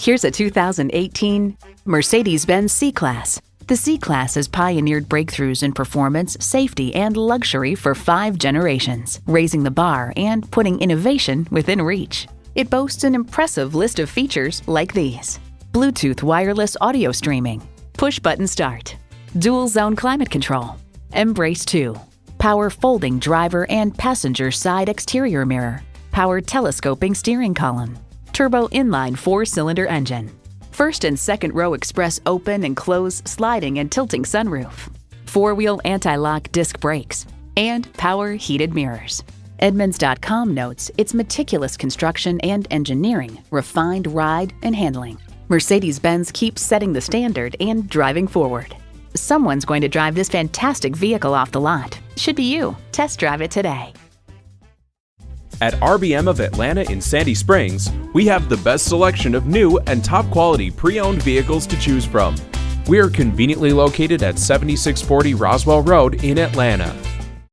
Here's a 2018 Mercedes-Benz C-Class. The C-Class has pioneered breakthroughs in performance, safety, and luxury for 5 generations, raising the bar and putting innovation within reach. It boasts an impressive list of features like these: Bluetooth wireless audio streaming, push-button start, dual-zone climate control, Embrace 2, power folding driver and passenger side exterior mirror, power telescoping steering column, turbo inline 4-cylinder engine, first and second row express open and close sliding and tilting sunroof, 4-wheel anti-lock disc brakes, and power heated mirrors. Edmunds.com notes its meticulous construction and engineering, refined ride and handling. Mercedes-Benz keeps setting the standard and driving forward. Someone's going to drive this fantastic vehicle off the lot. Should be you. Test drive it today. At RBM of Atlanta in Sandy Springs, we have the best selection of new and top-quality pre-owned vehicles to choose from. We are conveniently located at 7640 Roswell Road in Atlanta.